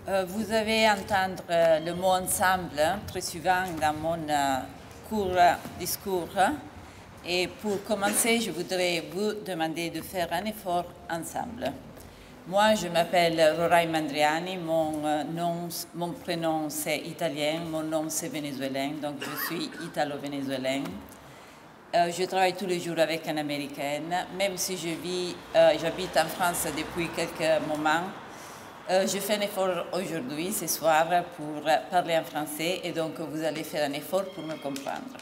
Vous avez entendu le mot ensemble très souvent dans mon court discours. Et pour commencer, je voudrais vous demander de faire un effort ensemble. Moi, je m'appelle Rorai Mandriani, mon prénom c'est italien, mon nom c'est vénézuélien, donc je suis italo-vénézuélienne. Je travaille tous les jours avec une Américaine, même si j'habite en France depuis quelques moments. Je fais un effort aujourd'hui, ce soir, pour parler en français et donc vous allez faire un effort pour me comprendre.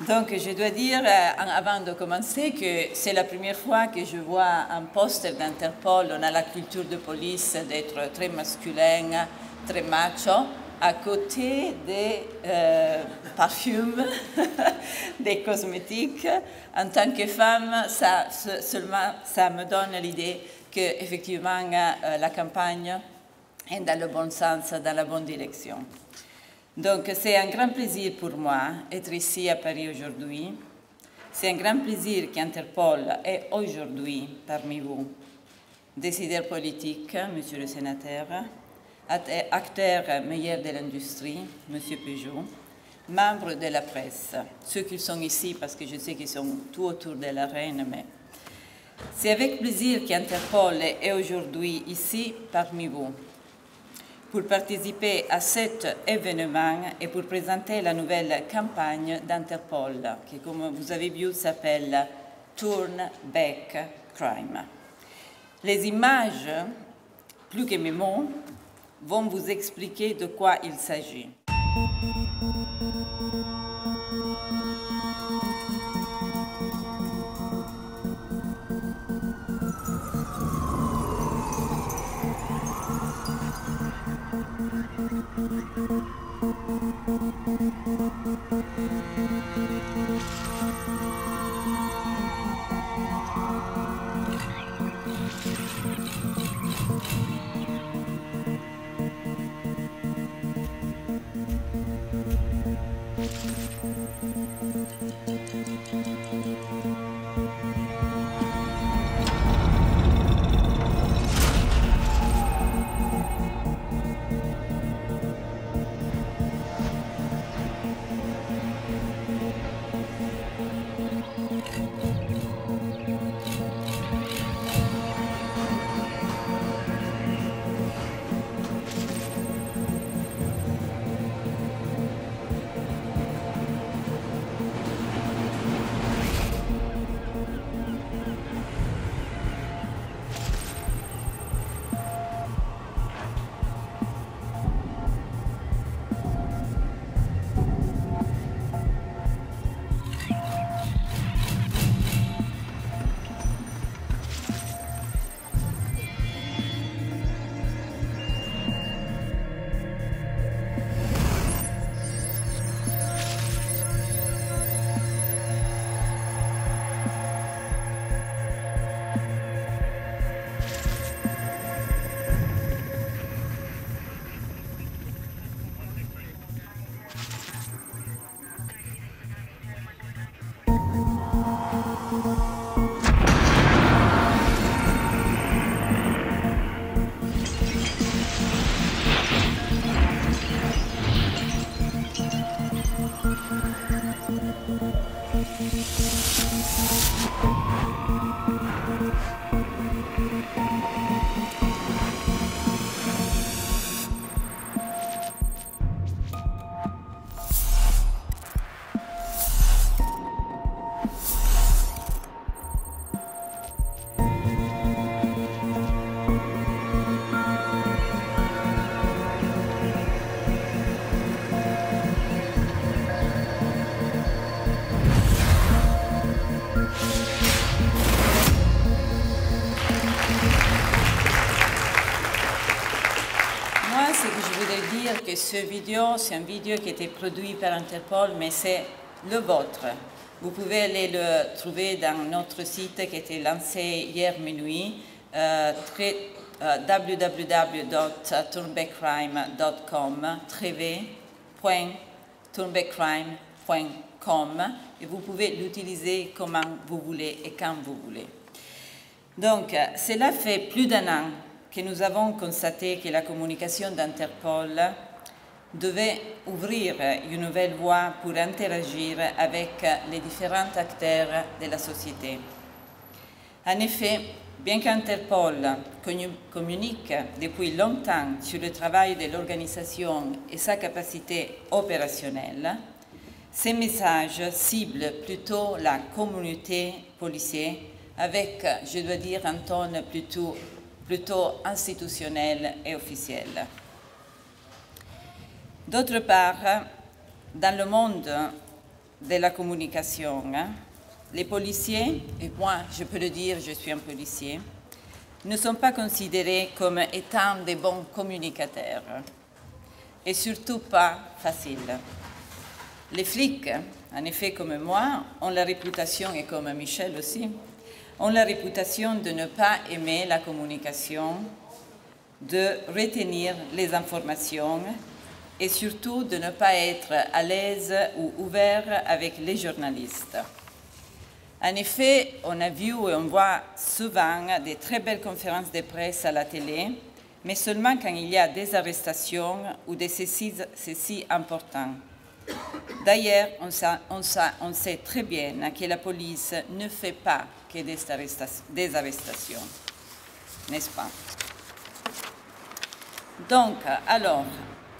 Donc je dois dire, avant de commencer, que c'est la première fois que je vois un poster d'Interpol. On a la culture de police d'être très masculin, très macho, à côté des parfums, des cosmétiques. En tant que femme, ça me donne l'idée qu'effectivement la campagne est dans le bon sens, dans la bonne direction. Donc c'est un grand plaisir pour moi d'être ici à Paris aujourd'hui. C'est un grand plaisir qu'Interpol est aujourd'hui parmi vous. Décideurs politiques, monsieur le sénateur, acteurs meilleurs de l'industrie, monsieur Peugeot, membres de la presse, ceux qui sont ici parce que je sais qu'ils sont tout autour de la reine, mais c'est avec plaisir qu'Interpol est aujourd'hui ici parmi vous pour participer à cet événement et pour présenter la nouvelle campagne d'Interpol qui, comme vous avez vu, s'appelle Turn Back Crime. Les images, plus que mes mots, vont vous expliquer de quoi il s'agit. Ce vidéo, c'est une vidéo qui a été produite par Interpol, mais c'est le vôtre. Vous pouvez aller le trouver dans notre site qui a été lancé hier minuit, www.turnbackcrime.com, www.turnbackcrime.com, et vous pouvez l'utiliser comment vous voulez et quand vous voulez. Donc, cela fait plus d'un an que nous avons constaté que la communication d'Interpol devait ouvrir une nouvelle voie pour interagir avec les différents acteurs de la société. En effet, bien qu'Interpol communique depuis longtemps sur le travail de l'organisation et sa capacité opérationnelle, ces messages ciblent plutôt la communauté policière avec, je dois dire, un ton plutôt institutionnel et officiel. D'autre part, dans le monde de la communication, les policiers, et moi je peux le dire, je suis un policier, ne sont pas considérés comme étant des bons communicateurs et surtout pas faciles. Les flics, en effet comme moi, ont la réputation, et comme Michel aussi, ont la réputation de ne pas aimer la communication, de retenir les informations et surtout de ne pas être à l'aise ou ouvert avec les journalistes. En effet, on a vu et on voit souvent des très belles conférences de presse à la télé, mais seulement quand il y a des arrestations ou des saisis importants. D'ailleurs, on sait très bien que la police ne fait pas que des arrestations, n'est-ce pas? Donc, alors,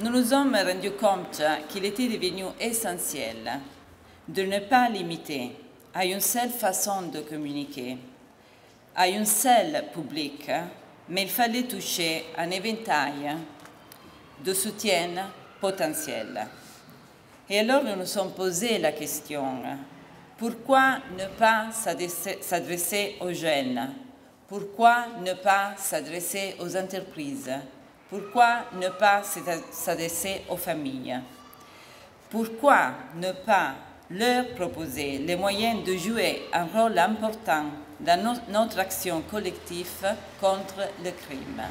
nous nous sommes rendus compte qu'il était devenu essentiel de ne pas limiter à une seule façon de communiquer, à un seul public, mais il fallait toucher un éventail de soutien potentiel. Et alors nous nous sommes posé la question, pourquoi ne pas s'adresser aux jeunes? Pourquoi ne pas s'adresser aux entreprises? Pourquoi ne pas s'adresser aux familles? Pourquoi ne pas leur proposer les moyens de jouer un rôle important dans notre action collective contre le crime?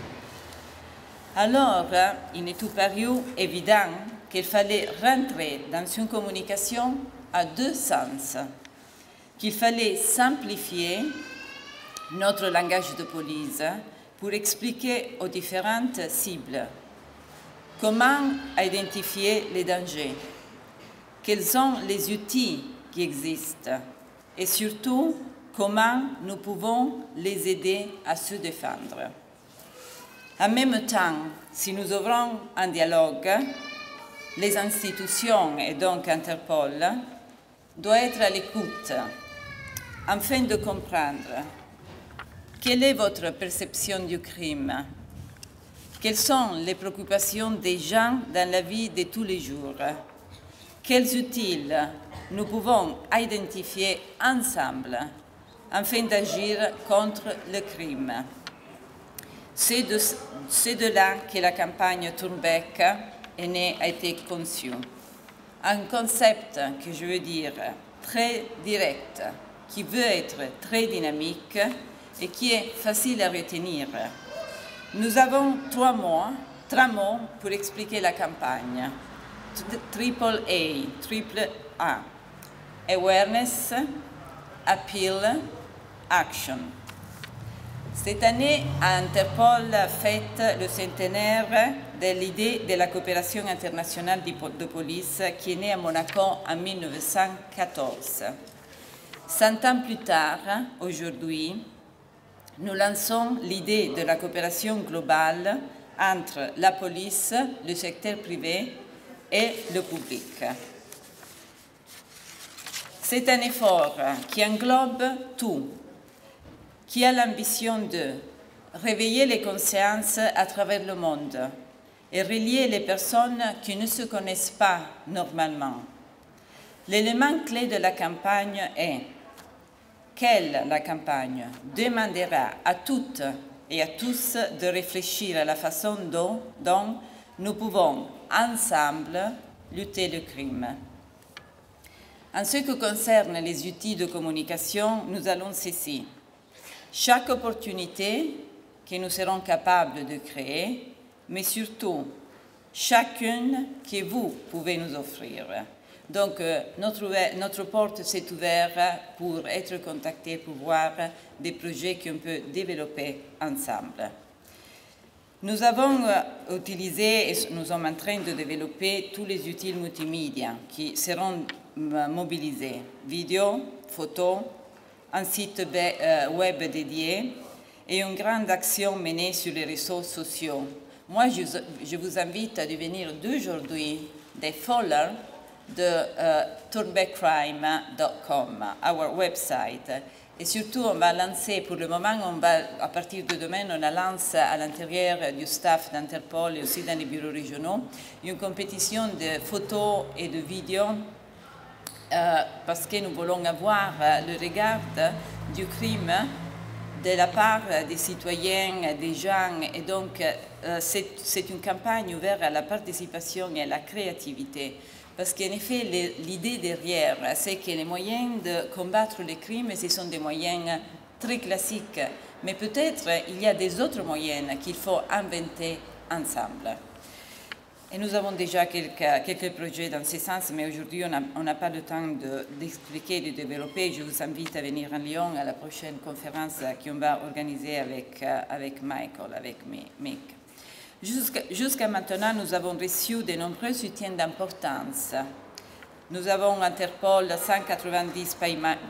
Alors, il est tout paru évident qu'il fallait rentrer dans une communication à deux sens, qu'il fallait simplifier notre langage de police pour expliquer aux différentes cibles comment identifier les dangers, quels sont les outils qui existent et surtout comment nous pouvons les aider à se défendre. En même temps, si nous ouvrons un dialogue, les institutions et donc Interpol doivent être à l'écoute afin de comprendre quelle est votre perception du crime, quelles sont les préoccupations des gens dans la vie de tous les jours, quels outils nous pouvons identifier ensemble afin d'agir contre le crime. C'est de là que la campagne Turnbeck est née, a été conçue. Un concept que je veux dire très direct, qui veut être très dynamique et qui est facile à retenir. Nous avons trois mots pour expliquer la campagne. Triple A. Awareness, Appeal, Action. Cette année, Interpol fête le centenaire de l'idée de la coopération internationale de police qui est née à Monaco en 1914. 100 ans plus tard, aujourd'hui, nous lançons l'idée de la coopération globale entre la police, le secteur privé et le public. C'est un effort qui englobe tout, qui a l'ambition de réveiller les consciences à travers le monde et relier les personnes qui ne se connaissent pas normalement. L'élément clé de la campagne est qu'elle, la campagne, demandera à toutes et à tous de réfléchir à la façon dont nous pouvons ensemble lutter le crime. En ce qui concerne les outils de communication, nous allons saisir chaque opportunité que nous serons capables de créer, mais surtout chacune que vous pouvez nous offrir Donc, notre porte s'est ouverte pour être contacté, pour voir des projets qu'on peut développer ensemble. Nous avons utilisé et nous sommes en train de développer tous les outils multimédia qui seront mobilisés. Vidéo, photos, un site web dédié et une grande action menée sur les réseaux sociaux. Moi, je vous invite à devenir d'aujourd'hui des followers de turnbackcrime.com, our website. Et surtout, on va lancer, pour le moment, à partir de demain, on lance à l'intérieur du staff d'Interpol et aussi dans les bureaux régionaux, une compétition de photos et de vidéos parce que nous voulons avoir le regard du crime de la part des citoyens, des gens. Et donc, c'est une campagne ouverte à la participation et à la créativité. Parce qu'en effet, l'idée derrière, c'est que les moyens de combattre les crimes, ce sont des moyens très classiques. Mais peut-être il y a des autres moyens qu'il faut inventer ensemble. Et nous avons déjà quelques projets dans ce sens, mais aujourd'hui, on n'a pas le temps d'expliquer, de développer. Je vous invite à venir à Lyon à la prochaine conférence qu'on va organiser avec Michael, avec Mick. Jusqu'à maintenant, nous avons reçu de nombreux soutiens d'importance. Nous avons Interpol 190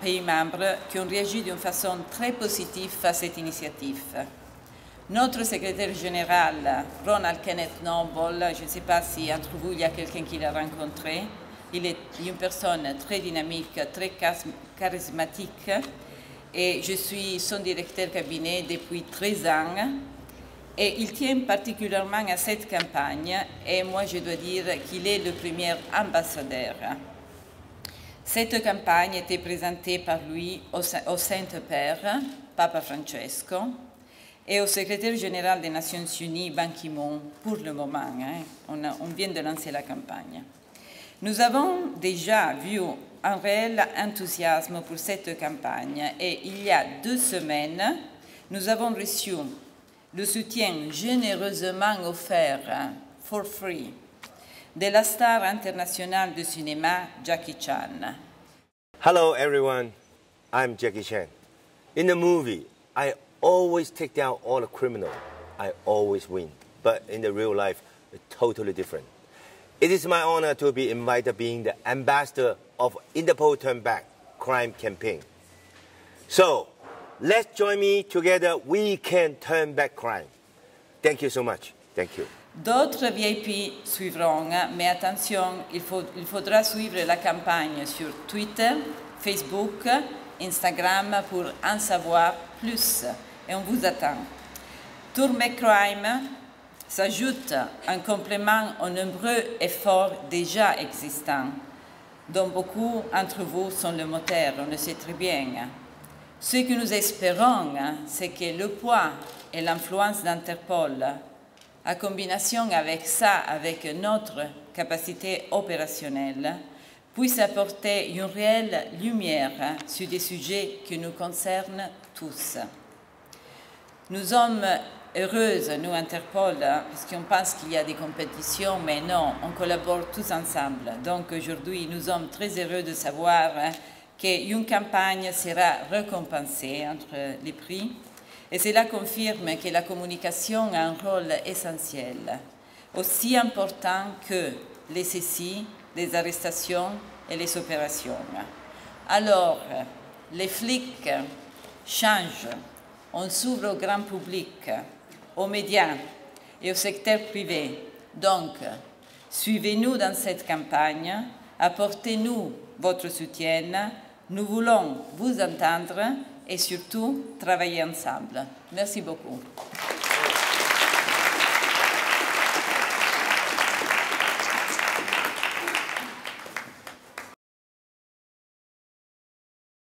pays membres qui ont réagi d'une façon très positive à cette initiative. Notre secrétaire général, Ronald Kenneth Noble, je ne sais pas si entre vous il y a quelqu'un qui l'a rencontré, il est une personne très dynamique, très charismatique et je suis son directeur cabinet depuis 13 ans. Et il tient particulièrement à cette campagne et moi je dois dire qu'il est le premier ambassadeur. Cette campagne était présentée par lui au Saint-Père, Papa Francesco, et au secrétaire général des Nations Unies, Ban Ki-moon, pour le moment. On vient de lancer la campagne. Nous avons déjà vu un réel enthousiasme pour cette campagne et il y a 2 semaines, nous avons reçu le soutien généreusement offert, for free, de la star internationale du cinéma, Jackie Chan. Hello everyone, I'm Jackie Chan. In the movie, I always take down all the criminals. I always win. But in the real life, it's totally different. It is my honor to be invited being the ambassador of Interpol Turn Back Crime Campaign. So, let's join me together. We can turn back crime. Thank you so much. Thank you. D'autres VIP suivront, mais attention, il faudra suivre la campagne sur Twitter, Facebook, Instagram pour en savoir plus. Et on vous attend. Turn Back Crime s'ajoute en complément aux nombreux efforts déjà existants, dont beaucoup d'entre vous sont le moteur, on le sait très bien. Ce que nous espérons, c'est que le poids et l'influence d'Interpol, en combinaison avec ça, avec notre capacité opérationnelle, puissent apporter une réelle lumière sur des sujets qui nous concernent tous. Nous sommes heureuses, nous, Interpol, parce qu'on pense qu'il y a des compétitions, mais non, on collabore tous ensemble. Donc aujourd'hui, nous sommes très heureux de savoir qu'une campagne sera récompensée entre les prix. Et cela confirme que la communication a un rôle essentiel, aussi important que les saisies, les arrestations et les opérations. Alors, les flics changent, on s'ouvre au grand public, aux médias et au secteur privé. Donc, suivez-nous dans cette campagne, apportez-nous votre soutien, nous voulons vous entendre et surtout travailler ensemble. Merci beaucoup.